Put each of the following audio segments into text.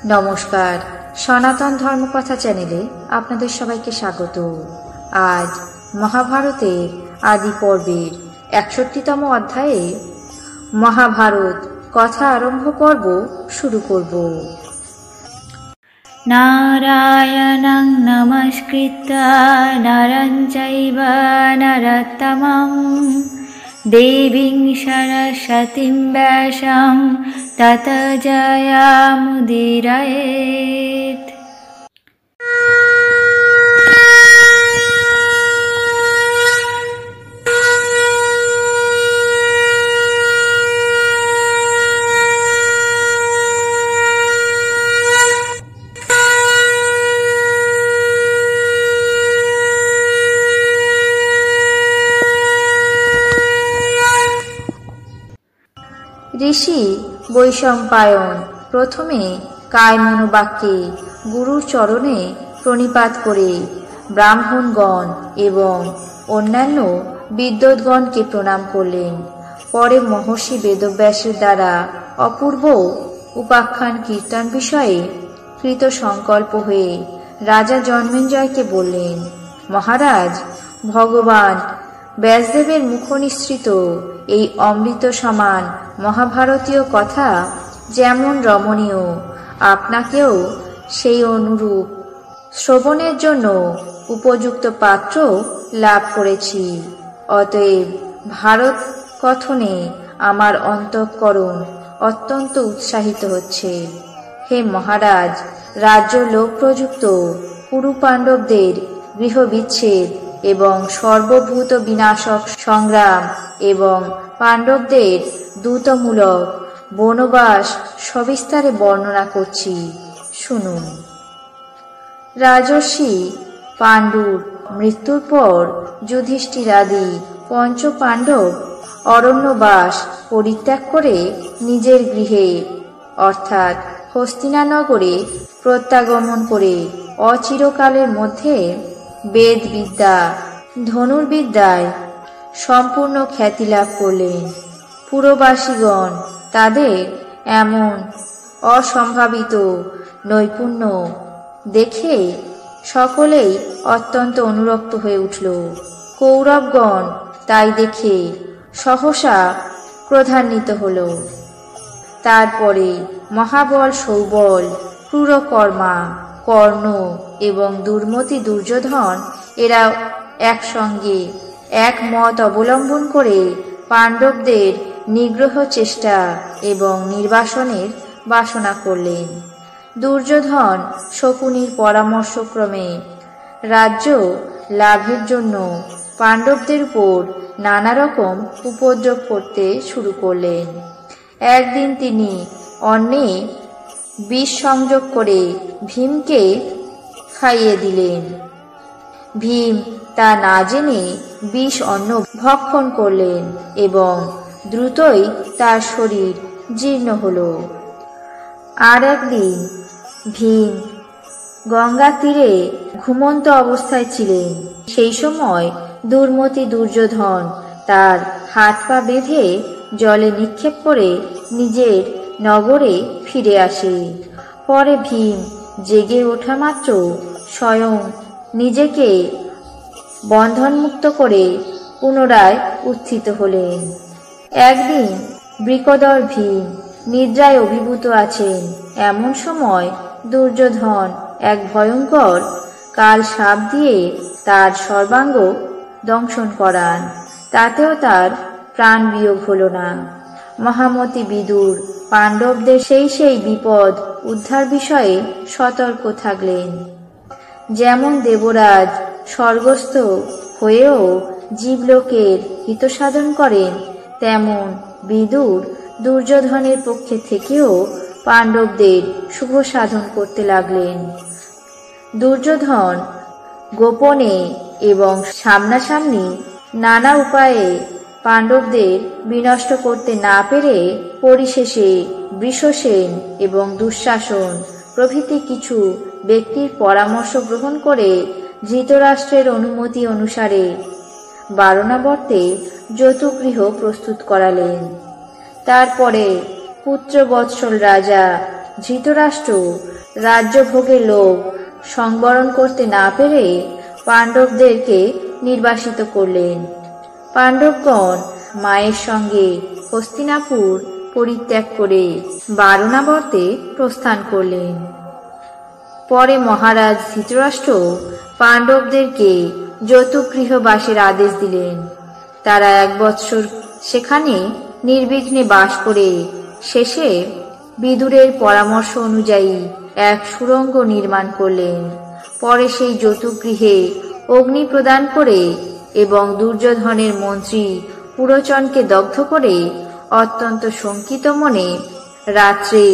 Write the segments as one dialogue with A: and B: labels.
A: নমস্কার, সনাতন ধর্মকথা চ্যানেলে আপনাদের সবাইকে স্বাগত। আজ মহাভারতের আদি পর্বের ৬১তম অধ্যায়ে মহাভারত কথা আরম্ভ পর্ব শুরু করব।
B: নারায়ণং নমস্কৃত্য নরং চৈব নরোত্তমং দেবীং সরস্বতীং ব্যাসং ততো জয়মুদীরয়েৎ।
A: ঋষি বৈশম্পায়ন প্রথমে কায়মনোবাক্যে গুরুর চরণে প্রণিপাত করে ব্রাহ্মণগণ এবং অন্যান্য বিদ্বদ্গণকে প্রণাম করলেন। পরে মহর্ষি বেদব্যাসের দ্বারা অপূর্ব উপাখ্যান কীর্তন বিষয়ে কৃত সংকল্প হয়ে রাজা জন্মেঞ্জয়কে বললেন, মহারাজ, ভগবান ব্যাসদেবের মুখনিসৃত এই অমৃত সমান মহাভারতীয় কথা যেমন রমণীয়, আপনাকেও সেই অনুরূপ শ্রবণের জন্য উপযুক্ত পাত্র লাভ করেছি। অতএব ভারত কথনে আমার অন্তঃকরণ অত্যন্ত উৎসাহিত হচ্ছে। হে মহারাজ, রাজ্য লোক প্রযুক্ত কুরু পাণ্ডবদের গৃহবিচ্ছেদ এবং সর্বভূত বিনাশক সংগ্রাম এবং পাণ্ডবদের দূতমূলক বনবাস সবিস্তারে বর্ণনা করছি, শুনুন। রাজর্ষি পাণ্ডুর মৃত্যুর পর যুধিষ্ঠিরাদি পঞ্চ পাণ্ডব অরণ্যবাস পরিত্যাগ করে নিজের গৃহে অর্থাৎ হস্তিনানগরে প্রত্যাগমন করে অচিরকালের মধ্যে বেদবিদ্যা ধনুর্বিদ্যায় সম্পূর্ণ খ্যাতি লাভ করলেন। পুরবাসীগণ তাদের এমন অসম্ভাবিত নৈপুণ্য দেখে সকলেই অত্যন্ত অনুরক্ত হয়ে উঠল। কৌরবগণ তাই দেখে সহসা ক্রোধান্বিত হল। তারপরে মহাবল সৌবল, ক্রূরকর্মা কর্ণ এবং দুর্মতি দুর্যোধন এরা একসঙ্গে এক মত অবলম্বন করে পাণ্ডবদের নিগ্রহ চেষ্টা এবং নির্বাসনের বাসনা করলেন। দুর্যোধন শকুনির পরামর্শক্রমে রাজ্য লাভের জন্য পাণ্ডবদের উপর নানা রকম উপদ্রব করতে শুরু করলেন। একদিন তিনি অন্নে বিষ সংযোগ করে ভীমকে খাইয়ে দিলেন। ভীম তা না জেনে বিষ অন্ন ভক্ষণ করলেন এবং দ্রুতই তার শরীর জীর্ণ হল। আর একদিন ভীম গঙ্গা তীরে ঘুমন্ত অবস্থায় ছিলেন। সেই সময় দুর্মতি দুর্যোধন তার হাত পা বেঁধে জলে নিক্ষেপ করে নিজের নগরে ফিরে আসে। পরে ভীম জেগে ওঠা মাত্র স্বয়ং নিজেকে বন্ধনমুক্ত করে পুনরায় উত্থিত হলেন। একদিন বৃকোদর ভীম নিদ্রায় অভিভূত আছেন। এমন সময় দুর্যোধন এক ভয়ঙ্কর কাল সাপ দিয়ে তার সর্বাঙ্গ দংশন করান। তাতেও তার প্রাণ বিয়োগ হল না। মহামতি বিদুর পাণ্ডবদের সেই বিপদ উদ্ধার বিষয়ে সতর্ক থাকলেন। যেমন দেবরাজ স্বর্গস্থ হয়েও জীবলোকের হিত সাধন করেন, তেমন বিদুর দুর্যোধনের পক্ষে থেকেও পাণ্ডবদের শুভ সাধন করতে লাগলেন। দুর্যোধন গোপনে এবং সামনাসামনি নানা উপায়ে পাণ্ডবদের বিনষ্ট করতে না পেরে পরিশেষে বৃষসেন এবং দুঃশাসন প্রভৃতি কিছু ব্যক্তির পরামর্শ গ্রহণ করে ধৃতরাষ্ট্রের অনুমতি অনুসারে বারণাবর্তে যৌতুগৃহ প্রস্তুত করালেন। তারপরে পুত্রবৎসল রাজা ধৃতরাষ্ট্র রাজ্যভোগের লোভ সংবরণ করতে না পেরে পাণ্ডবদেরকে নির্বাসিত করলেন। পাণ্ডবগণ মায়ের সঙ্গে হস্তিনাপুর পরিত্যাগ করে বারণাবর্তে প্রস্থান করলেন। পরে মহারাজ ধৃতরাষ্ট্র পাণ্ডবদেরকে যতুগৃহবাসের আদেশ দিলেন। তারা 1 বৎসর সেখানে নির্বিঘ্নে বাস করে শেষে বিদুরের পরামর্শ অনুযায়ী এক সুড়ঙ্গ নির্মাণ করলেন। পরে সেই যতুগৃহে অগ্নি প্রদান করে এবং দুর্যোধনের মন্ত্রী পুরোচনকে দগ্ধ করে অত্যন্ত শঙ্কিত মনে রাত্রে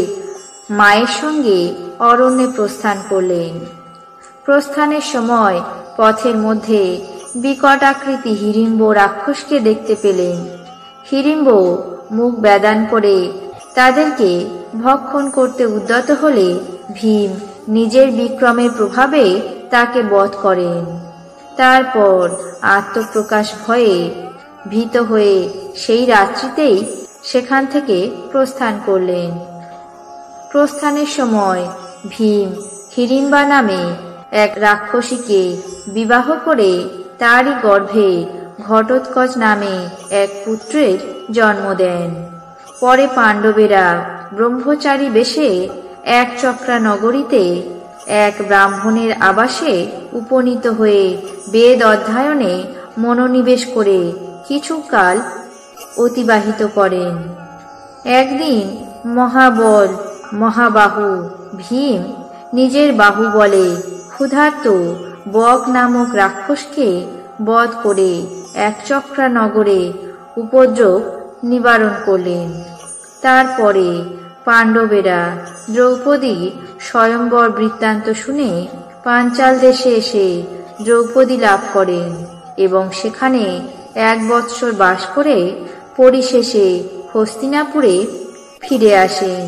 A: মায়ের সঙ্গে অরণ্যে প্রস্থান করলেন। প্রস্থানের সময় পথের মধ্যে বিকট আকৃতি হিড়িম্ব রাক্ষসকে দেখতে পেলেন। হিড়িম্ব মুখ বেদান করে তাদেরকে ভক্ষণ করতে উদ্যত হলে ভীম নিজের বিক্রমের প্রভাবে তাকে বধ করেন। তারপর আত্মপ্রকাশ ভয়ে ভীত হয়ে সেই রাত্রিতেই সেখান থেকে প্রস্থান করলেন। প্রস্থানের সময় ভীম হিড়িম্বা নামে এক রাক্ষসীকে বিবাহ করে তারই গর্ভে ঘটোৎকচ নামে এক পুত্রের জন্ম দেন। পরে পাণ্ডবেরা ব্রহ্মচারী বেশে একচক্রা নগরীতে এক ব্রাহ্মণের আবাসে উপনীত হয়ে বেদ অধ্যয়নে মনোনিবেশ করে কিছুকাল অতিবাহিত করেন। একদিন মহাবল মহাবাহু ভীম নিজের বাহুবলে ক্ষুধার্ত বক নামক রাক্ষসকে বধ করে একচক্রা নগরে উপদ্রব নিবারণ করলেন। তারপরে পাণ্ডবেরা দ্রৌপদীর স্বয়ম্বর বৃত্তান্ত শুনে পাঞ্চাল দেশে এসে দ্রৌপদী লাভ করেন এবং সেখানে 1 বৎসর বাস করে পরিশেষে হস্তিনাপুরে ফিরে আসেন।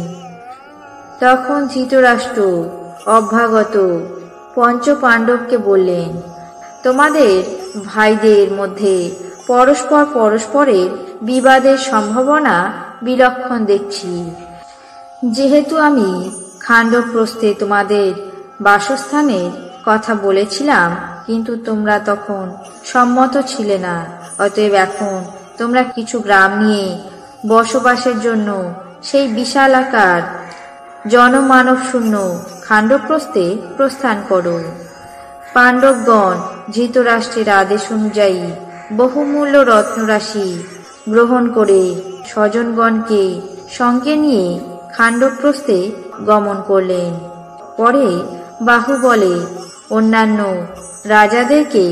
A: তখন ধৃতরাষ্ট্র অভ্যাগত পঞ্চপাণ্ডবকে বললেন, তোমাদের ভাইদের মধ্যে পরস্পরের বিবাদের সম্ভাবনা বিলক্ষণ দেখছি। যেহেতু আমি খাণ্ডবপ্রস্থে তোমাদের বাসস্থানের কথা বলেছিলাম, কিন্তু তোমরা তখন সম্মত ছিলে না। অতএব এখন তোমরা কিছু গ্রাম নিয়ে বসবাসের জন্য সেই বিশালাকার জনমানব শূন্য খাণ্ডবপ্রস্থে প্রস্থান করো। পাণ্ডবগণ ধৃতরাষ্ট্রের আদেশ অনুযায়ী বহুমূল্য রত্নরাশি গ্রহণ করে স্বজনগণকে সঙ্গে নিয়ে খাণ্ডবপ্রস্থে গমন করলেন। পরে বাহুবলে অন্যান্য রাজাদেরকে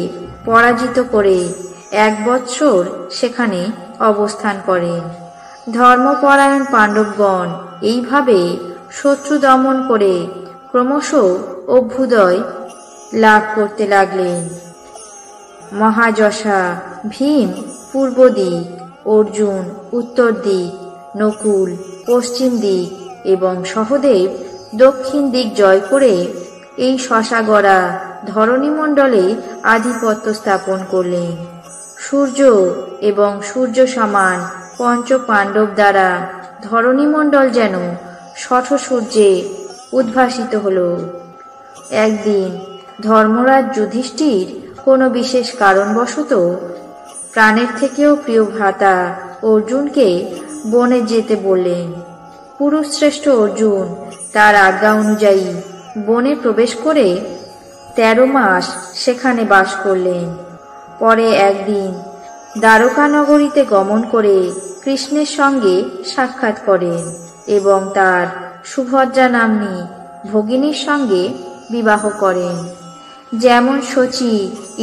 A: পরাজিত করে 1 বৎসর সেখানে অবস্থান করেন। ধর্মপরায়ণ পাণ্ডবগণ এইভাবে শত্রু দমন করে ক্রমশ অভ্যুদয় লাভ করতে লাগলেন। মহাযশা ভীম পূর্ব দিক, অর্জুন উত্তর দিক, নকুল পশ্চিম দিক এবং সহদেব দক্ষিণ দিক জয় করে এই শশাগড়া ধরণীমণ্ডলে আধিপত্য স্থাপন করলেন। সূর্য এবং সূর্য সমান পঞ্চপাণ্ডব দ্বারা ধরণীমণ্ডল যেন শঠসূর্যে উদ্ভাসিত হল। একদিন ধর্মরাজ যুধিষ্ঠির কোনো বিশেষ কারণবশত প্রাণের থেকেও প্রিয় ভ্রাতা অর্জুনকে বনে যেতে বললেন। পুরুষশ্রেষ্ঠ অর্জুন তার আজ্ঞা অনুযায়ী বনে প্রবেশ করে 13 মাস সেখানে বাস করলেন। পরে একদিন দ্বারকা নগরীতে গমন করে কৃষ্ণের সঙ্গে সাক্ষাৎ করেন এবং তার সুভদ্রা নাম্নী ভগিনীর সঙ্গে বিবাহ করেন। যেমন শচী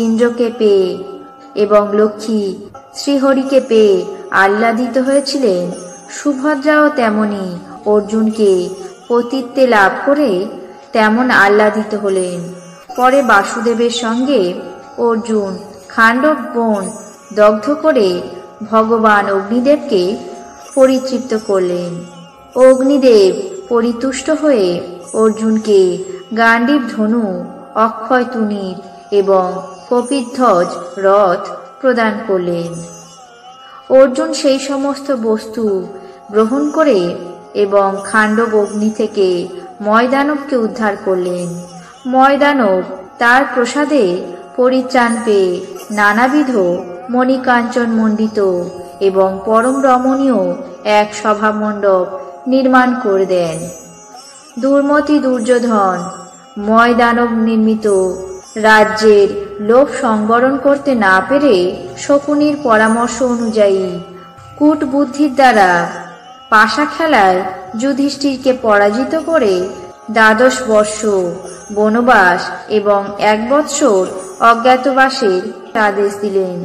A: ইন্দ্রকে পেয়ে এবং লক্ষ্মী শ্রীহরিকে পেয়ে আহ্লাদিত হয়েছিলেন, সুভদ্রাও তেমনি অর্জুনকে পতিত্বে লাভ করে তেমন আহ্লাদিত হলেন। পরে বাসুদেবের সঙ্গে অর্জুন খাণ্ডব বন দগ্ধ করে ভগবান অগ্নিদেবকে পরিতৃপ্ত করলেন। অগ্নিদেব পরিতুষ্ট হয়ে অর্জুনকে গাণ্ডীব ধনু, অক্ষয় তুনীর এবং কপিধ্বজ রথ প্রদান করলেন। অর্জুন সেই সমস্ত বস্তু গ্রহণ করে এবং খাণ্ডব অগ্নি থেকে ময়দানবকে উদ্ধার করলেন। ময়দানব তার প্রসাদে পরিত্রাণ পেয়ে নানাবিধ মণিকাঞ্চন মণ্ডিত এবং পরম রমণীয় এক সভামণ্ডপ নির্মাণ করে দেন। দুর্মতি দুর্যোধন ময়দানব নির্মিত রাজ্যের লোভ সংবরণ করতে না পেরে শকুনির পরামর্শ অনুযায়ী কূটবুদ্ধির দ্বারা পাশা খেলায় যুধিষ্ঠিরকে পরাজিত করে ১২ বর্ষ বনবাস এবং ১ বৎসর অজ্ঞাতবাসের আদেশ দিলেন।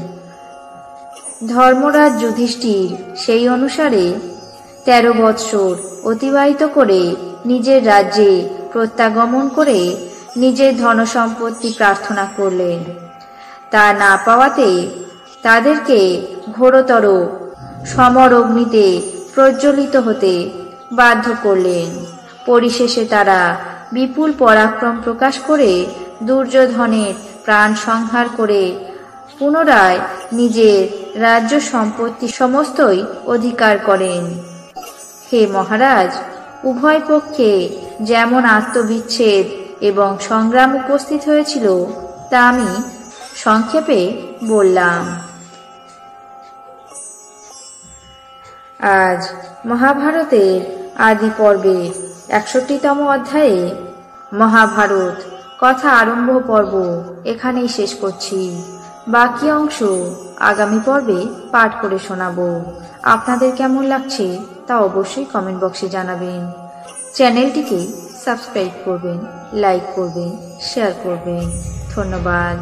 A: ধর্মরাজ যুধিষ্ঠির সেই অনুসারে ১৩ বৎসর অতিবাহিত করে নিজের রাজ্যে প্রত্যাগমন করে নিজের ধনসম্পত্তি প্রার্থনা করলেন। তা না পাওয়াতে তাদেরকে ঘোরতর সমর অগ্নিতে প্রজ্বলিত হতে বাধ্য করলেন। পরিশেষে তারা বিপুল পরাক্রম প্রকাশ করে দুর্যোধনের প্রাণ সংহার করে পুনরায় নিজের রাজ্য সম্পত্তি সমস্তই অধিকার করেন। হে মহারাজ, উভয় পক্ষে যেমন আত্মবিচ্ছেদ এবং সংগ্রাম উপস্থিত হয়েছিল তা আমি সংক্ষেপে বললাম। আজ মহাভারতের আদি পর্বের ৬১তম অধ্যায়ে মহাভারত কথা আরম্ভ পর্ব এখানেই শেষ করছি। বাকি অংশ আগামী পর্বে পাঠ করে শোনাবো। আপনাদের কেমন লাগছে তা অবশ্যই কমেন্ট বক্সে জানাবেন। চ্যানেলটিকে সাবস্ক্রাইব করবেন, লাইক করবেন, শেয়ার করবেন। ধন্যবাদ।